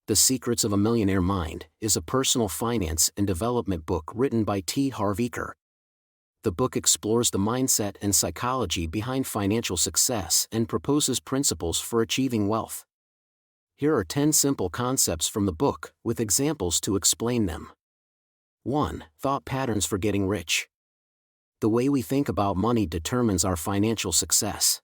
The Secrets of a Millionaire Mind is a personal finance and development book written by Herv Eker. The book explores the mindset and psychology behind financial success and proposes principles for achieving wealth. Here are 10 simple concepts from the book, with examples to explain them. 1. Thought patterns for getting rich. The way we think about money determines our financial success.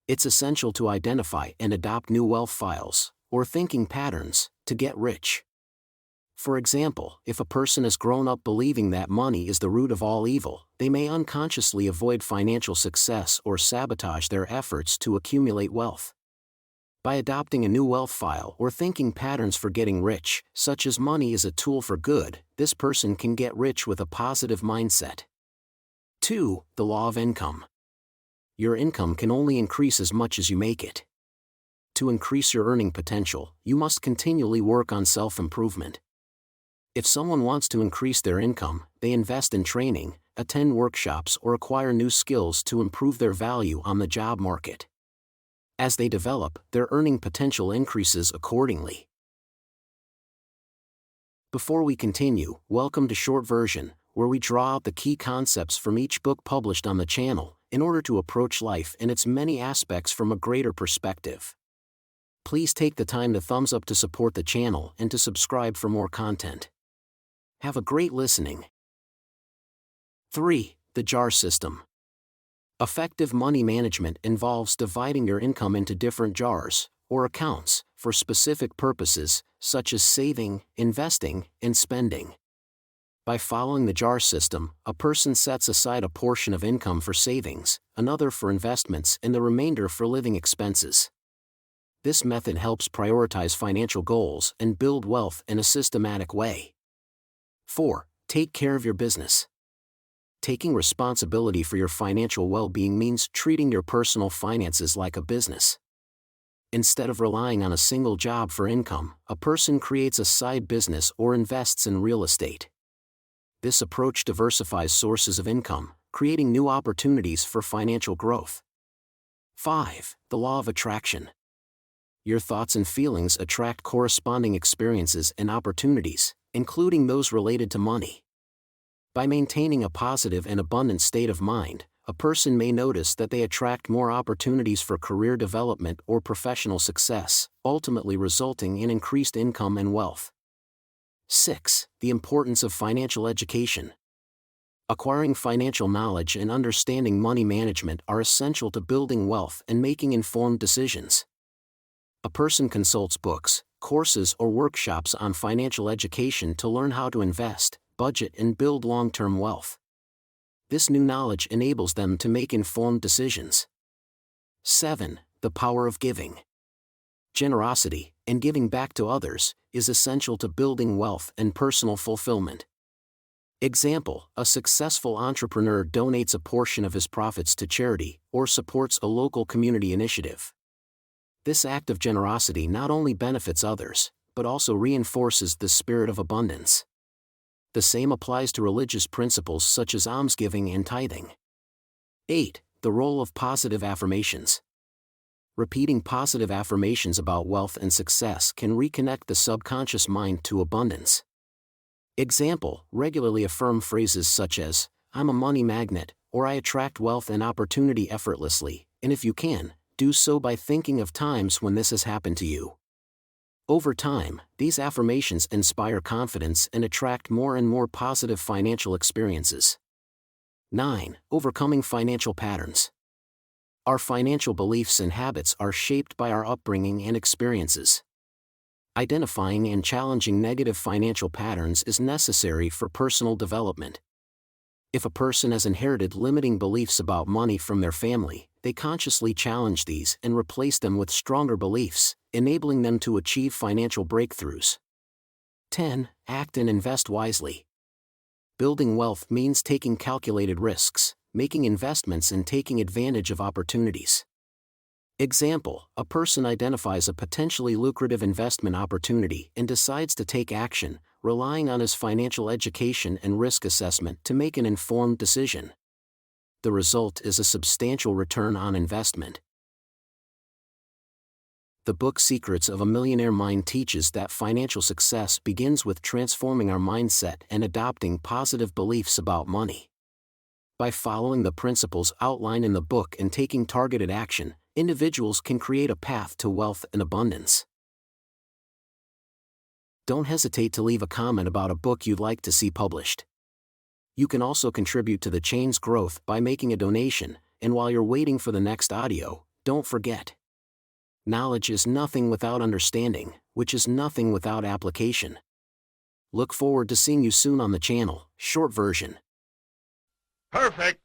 It's essential to identify and adopt new wealth files, or thinking patterns, to get rich. For example, if a person has grown up believing that money is the root of all evil, they may unconsciously avoid financial success or sabotage their efforts to accumulate wealth. By adopting a new wealth file or thinking patterns for getting rich, such as money is a tool for good, this person can get rich with a positive mindset. 2. The law of income. Your income can only increase as much as you make it. To increase your earning potential, you must continually work on self-improvement. If someone wants to increase their income, they invest in training, attend workshops, or acquire new skills to improve their value on the job market. As they develop, their earning potential increases accordingly. Before we continue, welcome to Short Version, where we draw out the key concepts from each book published on the channel, in order to approach life and its many aspects from a greater perspective. Please take the time to thumbs up to support the channel and to subscribe for more content. Have a great listening. 3. The jar system. Effective money management involves dividing your income into different jars, or accounts, for specific purposes, such as saving, investing, and spending. By following the jar system, a person sets aside a portion of income for savings, another for investments, and the remainder for living expenses. This method helps prioritize financial goals and build wealth in a systematic way. 4. Take care of your business. Taking responsibility for your financial well-being means treating your personal finances like a business. Instead of relying on a single job for income, a person creates a side business or invests in real estate. This approach diversifies sources of income, creating new opportunities for financial growth. 5. The law of attraction. Your thoughts and feelings attract corresponding experiences and opportunities, including those related to money. By maintaining a positive and abundant state of mind, a person may notice that they attract more opportunities for career development or professional success, ultimately resulting in increased income and wealth. 6. The importance of financial education. Acquiring financial knowledge and understanding money management are essential to building wealth and making informed decisions. A person consults books, courses, or workshops on financial education to learn how to invest, budget, and build long-term wealth. This new knowledge enables them to make informed decisions. 7. The power of giving. Generosity, and giving back to others, is essential to building wealth and personal fulfillment. Example: a successful entrepreneur donates a portion of his profits to charity, or supports a local community initiative. This act of generosity not only benefits others, but also reinforces the spirit of abundance. The same applies to religious principles such as almsgiving and tithing. 8. The role of positive affirmations. Repeating positive affirmations about wealth and success can reconnect the subconscious mind to abundance. Example: regularly affirm phrases such as, "I'm a money magnet," or "I attract wealth and opportunity effortlessly," and if you can, do so by thinking of times when this has happened to you. Over time, these affirmations inspire confidence and attract more and more positive financial experiences. 9. Overcoming financial patterns. Our financial beliefs and habits are shaped by our upbringing and experiences. Identifying and challenging negative financial patterns is necessary for personal development. If a person has inherited limiting beliefs about money from their family, they consciously challenge these and replace them with stronger beliefs, enabling them to achieve financial breakthroughs. 10. Act and invest wisely. Building wealth means taking calculated risks, making investments, and taking advantage of opportunities. Example: a person identifies a potentially lucrative investment opportunity and decides to take action, relying on his financial education and risk assessment to make an informed decision. The result is a substantial return on investment. The book Secrets of a Millionaire Mind teaches that financial success begins with transforming our mindset and adopting positive beliefs about money. By following the principles outlined in the book and taking targeted action, individuals can create a path to wealth and abundance. Don't hesitate to leave a comment about a book you'd like to see published. You can also contribute to the chain's growth by making a donation, and while you're waiting for the next audio, don't forget. Knowledge is nothing without understanding, which is nothing without application. Look forward to seeing you soon on the channel, short version. Perfect.